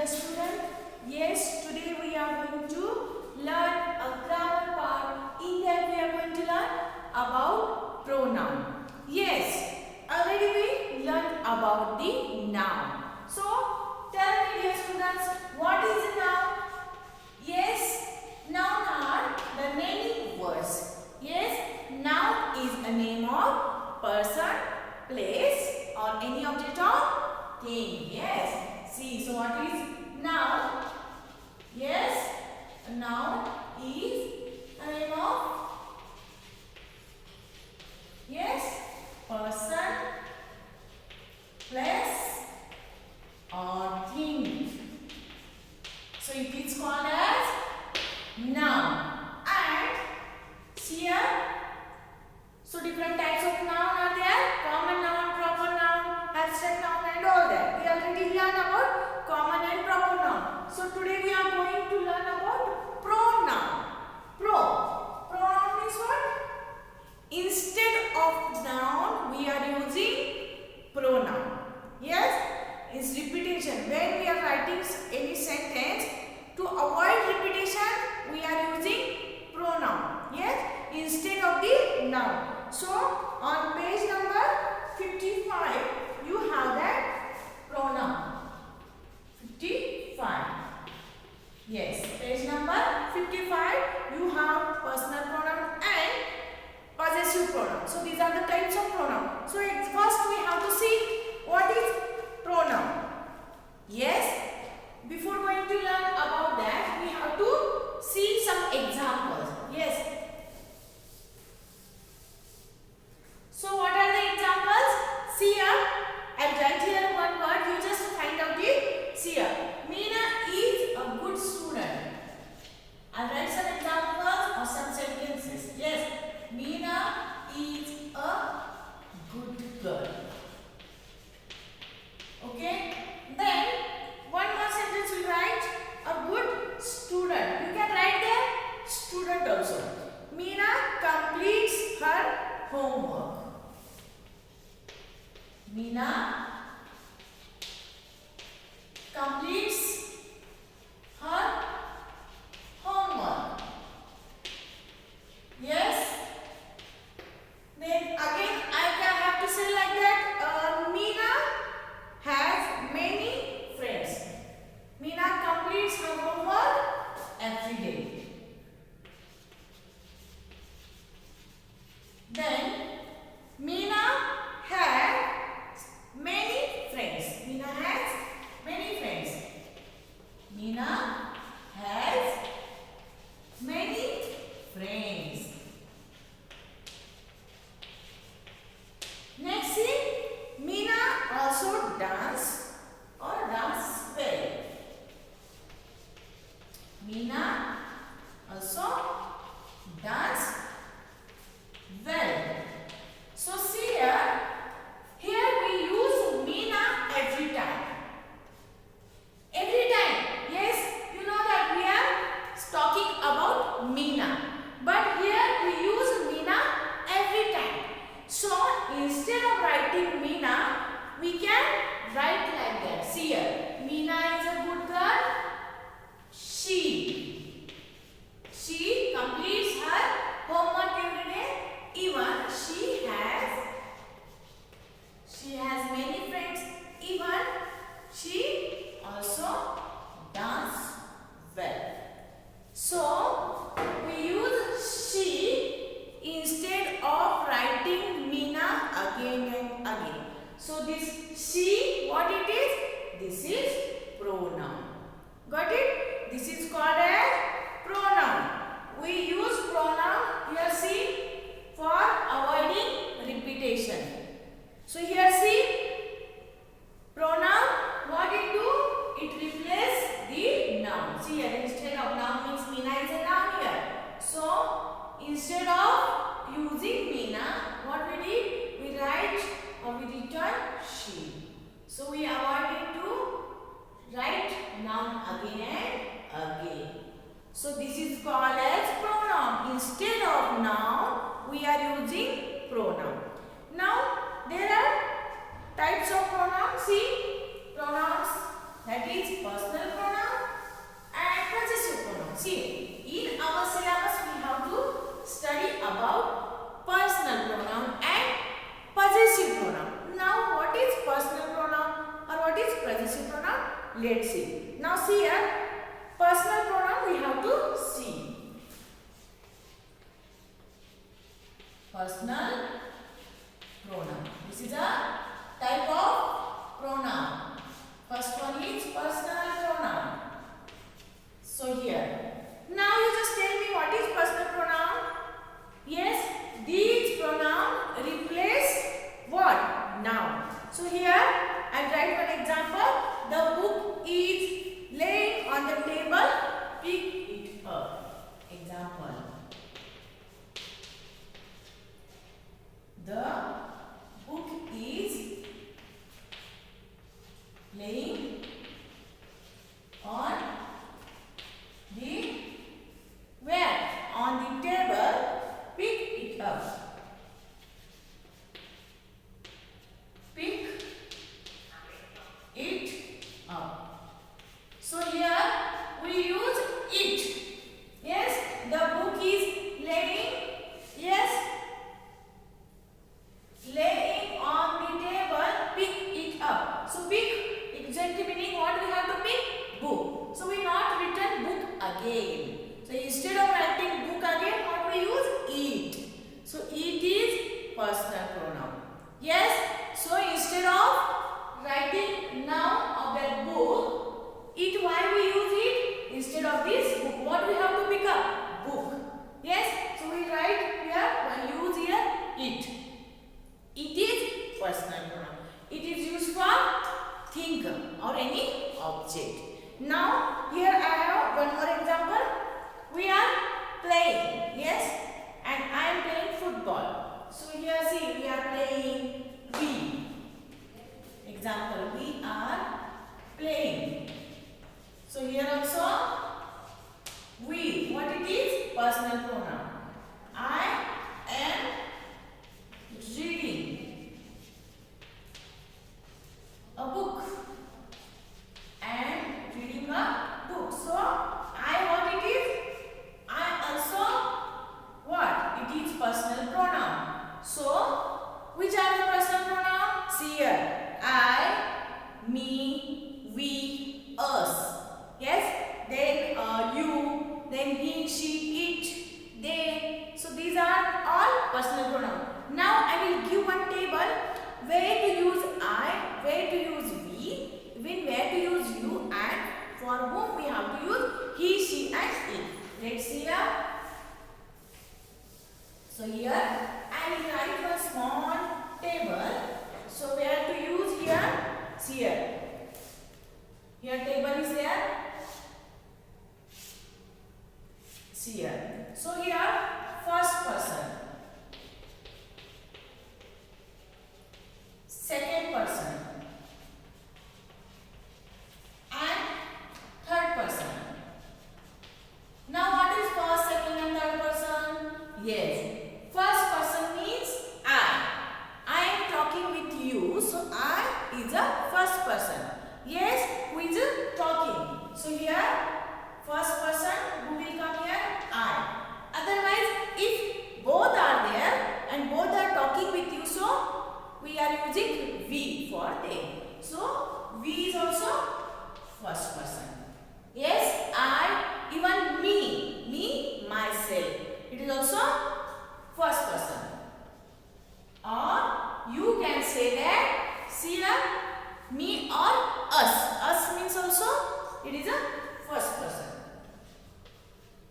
dear student. Yes, today we are going to learn a grammar part. In that we are going to learn about pronoun. Yes, already we learned about the noun. So, tell me dear students, what is a noun? Yes, noun are the naming words. Yes, noun is a name of person, place or any object or thing. Yes. See, so what is noun? Yes, a noun is a name of person, place or thing. So it is called as noun. And here, so different types of noun are there: common noun, proper noun, abstract noun, and all that. We already learned about common and proper noun. So today we are going to learn about pronoun. Pronoun means what? Instead of noun, we are using pronoun. Yes, it's repetition. When we are writing any sentence, to avoid repetition, we are using pronoun. Yes, instead of the noun. So on page number 55, you have that pronoun. 55. Yes, page number 55, you have personal pronoun and possessive pronoun. So these are the types of pronoun. So first we have to see what is pronoun. Yes, before going to learn about that, we have to see some examples. Yes. So what are the examples? See here, I'll write here one word. You just find out it. See here, Meena is a good student. I'll write some examples or some sentences. Yes, Meena is a good girl. Okay. Then one more sentence we write, a good student. You can write there student also. Meena completes her homework. Meena completes her homework. Yes. Then again I can have to say like that. Meena has many friends. Meena completes her homework every day. Then Meena had many friends. Meena has many friends. Meena has many friends. Next thing, Meena also dances or dances well. Meena also dances well. So see here we use Meena every time. Every time. Yes, you know that we are talking about Meena. But here we use Meena every time. So instead of writing Meena, we can write like that. See here, Meena is a good girl. She completes her homework every day. Even she has many friends. Even she also dances well. So we use she instead of writing Meena again and again. So this she, what it is? This is pronoun. Got it? This is called as pronoun. We use pronoun here, see, for avoiding repetition. So here see, pronoun, what it do? It replaces the noun. See here, instead of noun means Meena is a noun here. So instead of using Meena, what we did? We write or we return she. So we avoided to write noun again and again. So this is called as pronoun. Instead of noun, we are using pronoun. Now there are types of pronouns. See, pronouns that is personal pronoun. Let's see. Now see here, personal pronoun we have to see. Personal pronoun. This is a type of pronoun. First one is personal pronoun. So here, now you just tell me what is personal pronoun? Yes, these pronoun replace what? Noun. So here, I write one example. The book is laying on the table. Pick it up. Example. The book is laying on the where? On the table. Pick it up. Pick it up. So here we use it. Yes, the book is laying. Yes, laying on the table. Pick it up. So pick exactly meaning what we have to pick? Book. So we not written book again. So instead of writing book again, what we use? It. So it is personal pronoun. Yes. So instead of writing noun of that book, it, why we use it? Instead of this book, what we have to pick up? Book. Yes. So we write here, we use here it. It is personal pronoun. It is used for thing or any object. Now here I have one more example. We are playing, yes, and I am playing football. So here see, we are playing we. Example, we are playing. So here also we, what it is? Personal pronoun. I am reading a book. And reading a book. So I, what it is? I also what? It is personal pronoun. So which are the personal pronoun? See here. I, me, we, us. Yes. Then you. Then he, she, it, they. So these are all personal pronoun. Now I will give one table where to use I, where to use we, even where to use you, and for whom we have to use he, she, and it. Let's see here. So here I will write one small table. So where to use here? See here. Here table is there. See here. So here first person, second person, and third person. Now what is first, second and third person? Yes. First person means I. I am talking with you. So I is a first person. Yes, who is talking. So here first person, who will come here? I. Otherwise, if both are there and both are talking with you, so we are using we for them. So we is also first person. Yes, I, even me, myself. It is also first person. Or you can say that, see here, me or us. Us means also it is a first person.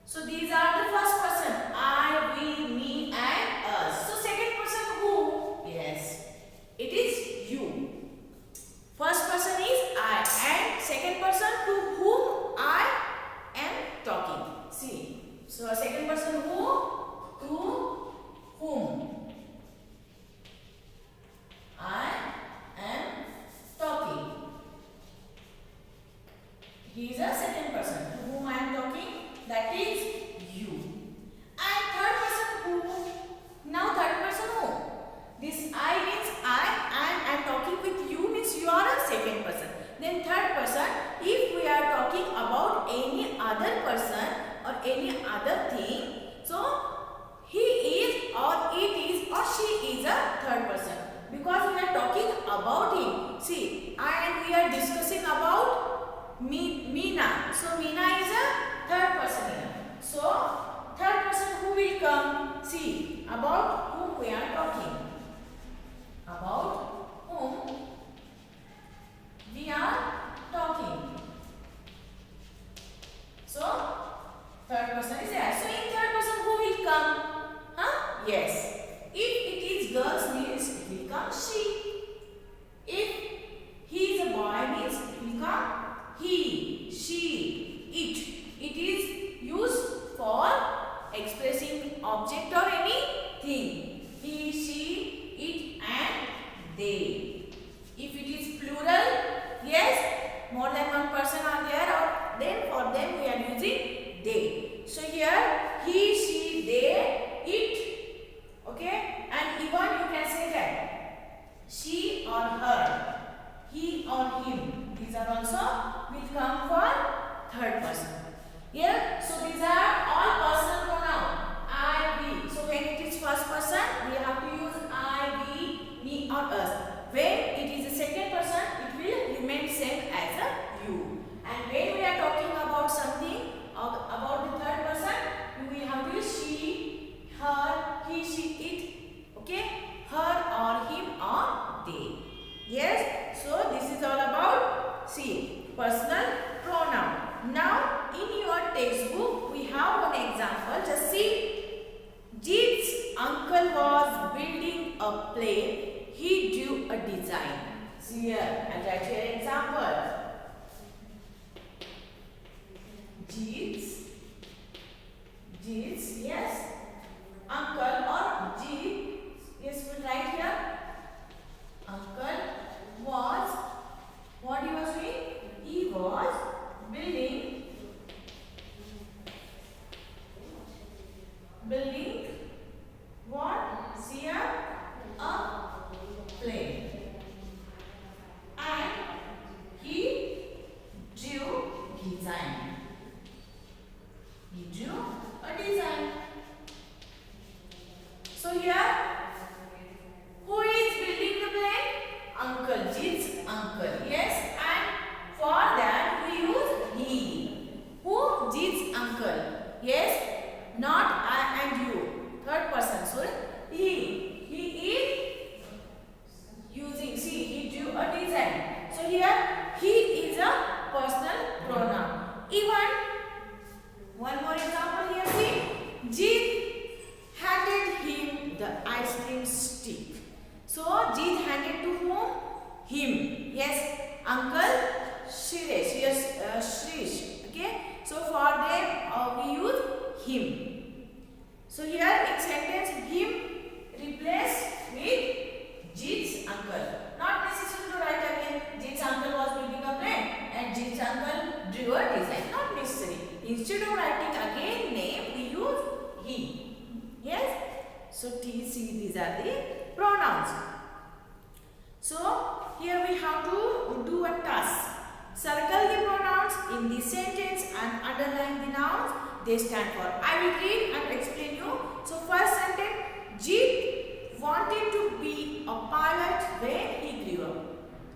So these are the first person. I, we, me, and us. So second person who? Yes, it is you. First person is I, and second person to whom I am talking. See. So second person who? To whom I am talking. He is a second person. To whom I am talking, that is you. And third person who? Now third person who? This I means I am talking with you means you are a second person. Then third person, if we are talking about any other person or any other thing, so he is or it is or she is a third person. Because we are talking about him. See, and we are discussing about So Meena is a third person here. So third person who will come? See about whom we are talking. About whom we are talking. So third person is there. So in third person who will come? Huh? Yes. If it is girls means it will come she. If he is a boy means it will come he, she, it. It is used for expressing object or anything. He, she, it and they. If it is plural, yes, more than one person are there, or then for them we are using they. So here he, she, they, it, okay, and even you can say that she or her, he or him. These are also will come for third person. Here, so these are all personal pronoun. I, we. So when it is first person, we have to use I, we, me or us. When it is the second person, it will remain same as a you. And when we are talking about something about the third person, we have to use she, her, he, she, it. Okay, her or him or they. Yes. So this is all about personal pronoun. Now in your textbook we have one example. Just see. Jeet's uncle was building a plane. He drew a design. See here, I'll write here example. Jeet's, yes, uncle or Jeet, yes, we'll write here. Uncle was, what he was doing? He was building what? See here, a plane. And he drew design. He drew a design. So here, who is building the plane? Uncle, Jeet's uncle. Yes, and for that we use he. Who? Jeet's uncle. Yes, not I and you. Third person. So he. He is using. See, he drew a design. So here he is a personal pronoun. Even one more example here. See, Jeet handed him the ice cream stick. So Jeet handed to whom? Him. Yes, Uncle Shrish. Yes, Shrish. Okay. So for them we use him. So here in sentence him replaced with Jeet's uncle. Not necessary to write again Jeet's uncle was building a plane and Jeet's uncle drew a design. Not necessary. Instead of writing again name, we use he. Yes. So T, C, these are the pronouns. So here we have to do a task. Circle the pronouns in the sentence and underline the nouns they stand for. I will read and explain you. So first sentence, Jeet wanted to be a pilot when he grew up.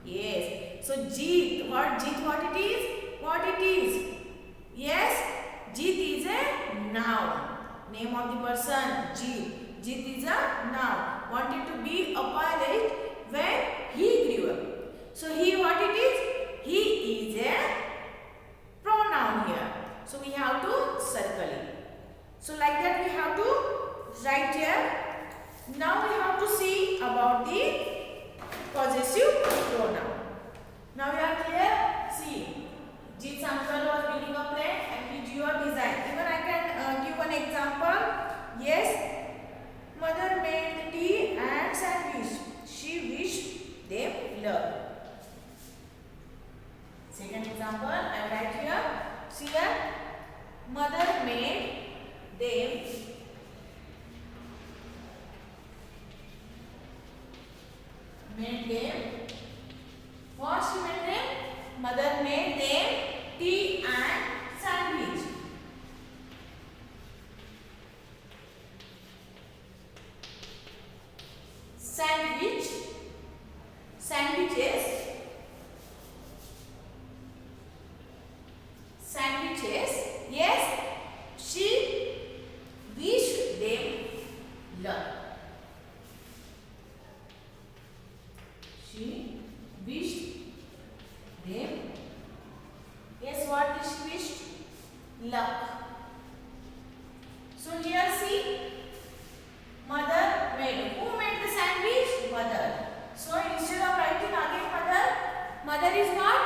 Yes. So Jeet, what it is? What it is? Yes, Jeet is a noun. Name of the person, Jeet. Jeet is a noun. Wanted to be a pilot when he grew up. So he, what it is? He is a pronoun here. So we have to circle it. So like that we have to write here. Now we have to see about the possessive pronoun. Now we are clear. See, Jeet's uncle was building a plane and he drew a design. Even I can give an example. Yes, mother made tea and sandwich. She wished them luck. Second example, I write here. See that? Mother made them what she made them? Mother made them tea and sandwich. Sandwiches. luck. So here see, mother made. Who made the sandwich? Mother. So instead of writing again mother is what?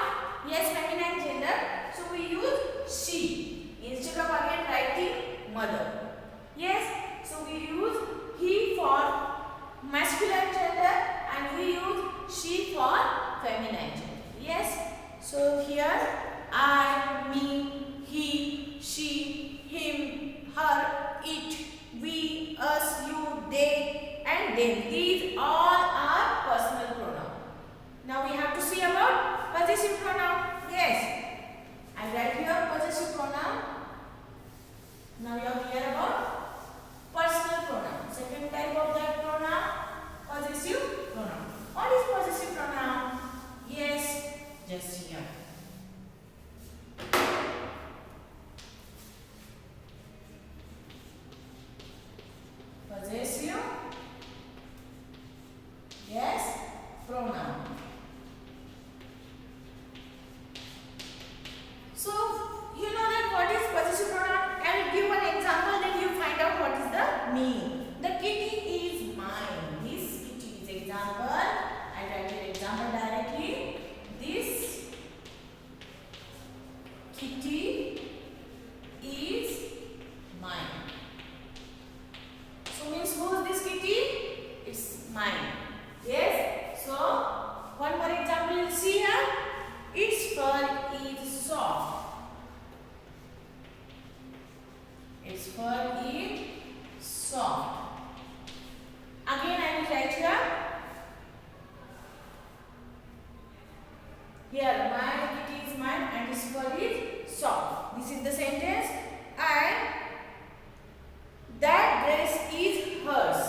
Yes, feminine gender. So we use she instead of again writing mother. Yes. So we use he for masculine gender and we use she for feminine gender. Yes. So here I, me, he, she, him, her, it, we, us, you, they and them. These all are personal pronoun. Now we have to see about possessive pronoun. Yes. I write here possessive pronoun. Now you have to hear about personal pronoun. Second type of that pronoun, possessive pronoun. What is possessive pronoun? Yes, just here. Possessive, yes, pronoun. So, you know that what is possessive pronoun? I will give one example, then you find out what is the meaning. The kitty is mine. This kitty is example. I write an example directly. This kitty is mine. So means who is this kitty? It's mine. Yes. So one more example you will see here. Its fur is soft. Its fur is soft. Again I will write here. Here my kitty is mine and its fur is soft. This is the sentence. And that dress is hers.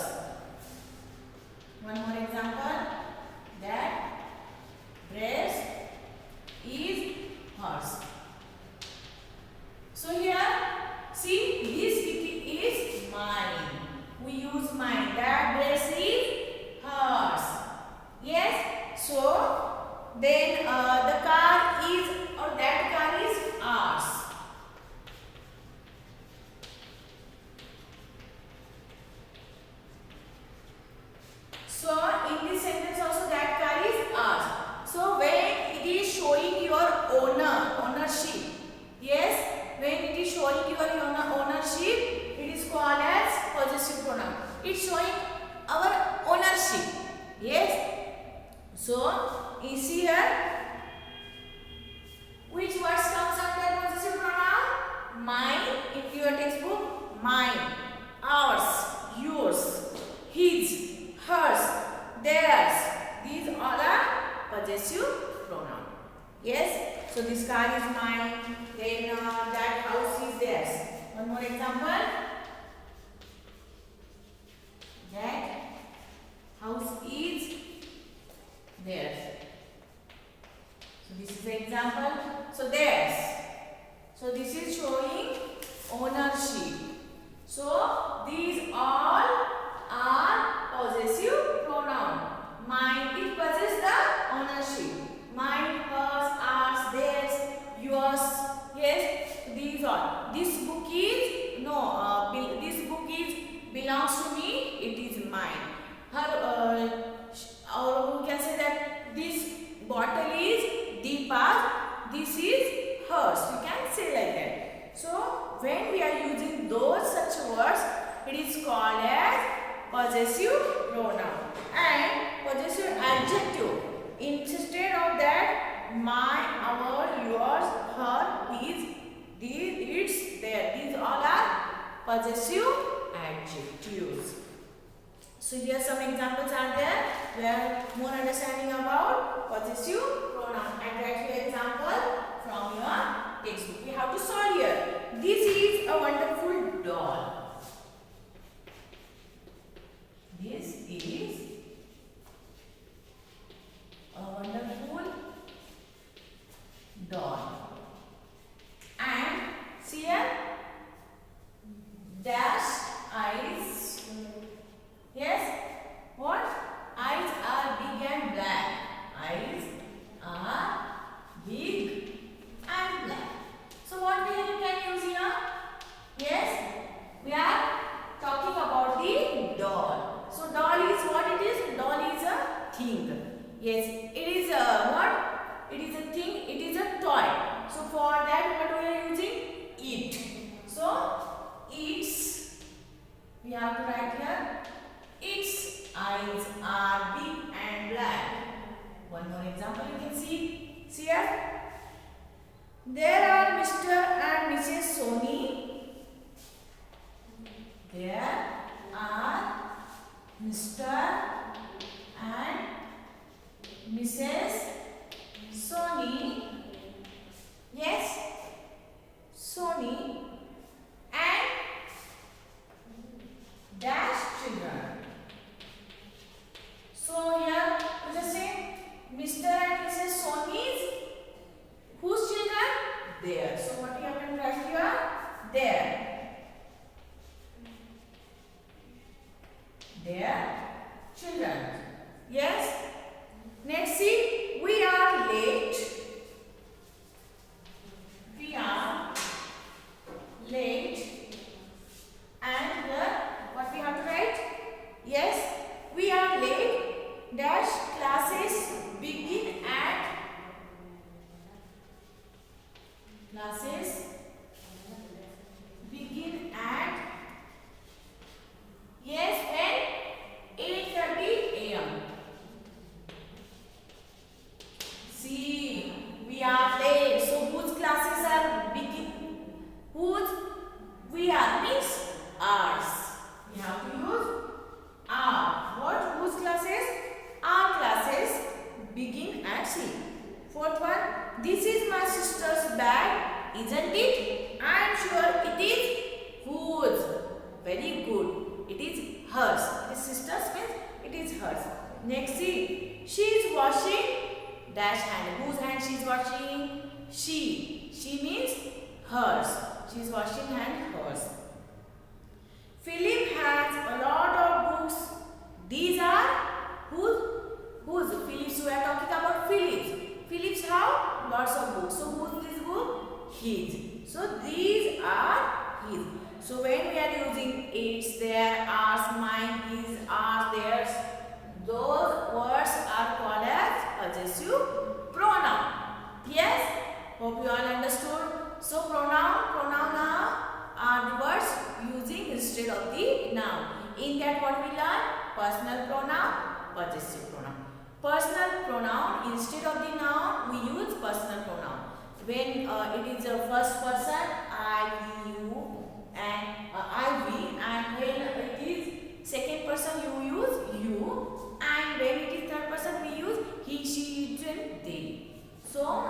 One more example. That dress is hers. So here, see, this kitty is mine. We use mine. That dress is hers. Yes. So then the car is, or that car is ours. So in this sentence also that car is ours. So when it is showing your ownership, yes, when it is showing your ownership, it is called as possessive pronoun. It's showing our ownership. Yes. So you see here, which words comes under possessive pronoun? Mine, in your textbook, mine, ours, yours, his, hers, theirs. These all are possessive pronoun. Yes. So this car is mine. Then that house is theirs. One more example. That house is theirs. So this is the example. So theirs. So this is showing ownership. So these all are possessive pronoun. Mine, it possesses the ownership. Mine, hers, ours, theirs, yours. Yes, these are. This book is this book is belongs to me. It is mine. Her or who can say that this bottle is Deepa's. This is hers. You can say like that. So when we are using those such words, it is called as possessive pronoun and possessive adjective. Instead of that, my, our, yours, her, his, these, its, their. These all are possessive adjectives. So here some examples are there where more understanding about possessive pronoun. And write your example from your textbook. We have to solve here. This is a wonderful doll. This is a wonderful doll. And see here, dash eyes. Yes, what? Eyes are big and black. Eyes are big and black. So what we can use here? using, it is a toy. So for that what we are using? It. So its, we have to write here, its eyes are big and black. One more example you can see here. There are Mr. and Mrs. Sony. There are Mr. and Mrs. Sony. Yes, Sony and dash children. So here we just say Mr. and Mrs. Sony's whose children? There. So what we have to write here? There. Their children. Yes. Next see, we are late. We are late. And here what we have to write? Yes, we are late. Dash classes begin at. Classes begin at. Yes, when 8:30 a.m. See, we are late. So whose classes are begin? Whose we are means ours. We have to use our. What? Whose classes? Our classes begin at 6. Fourth one. This is my sister's bag, isn't it? I am sure it is whose. Very good. It is hers. His sister's means it is hers. Next see, she is washing dash hand. Whose hand she is washing? She. She means hers. She is washing hand hers. Philip has a lot of books. These are whose? Whose? Philip's. We are talking about Philip's. Philip's have lots of books. So whose this book? His. So these are his. So when we are using its, their, ours, mine, his, ours, theirs, those words are called as possessive pronoun. Yes? Hope you all understood. So pronoun are the words using instead of the noun. In that what we learn? Personal pronoun, possessive pronoun. Personal pronoun, instead of the noun, we use personal pronoun. When it is a first person, I, you, and I, we, and when it is second person, you use you, and when it is third person, we use he, she, it, and they. So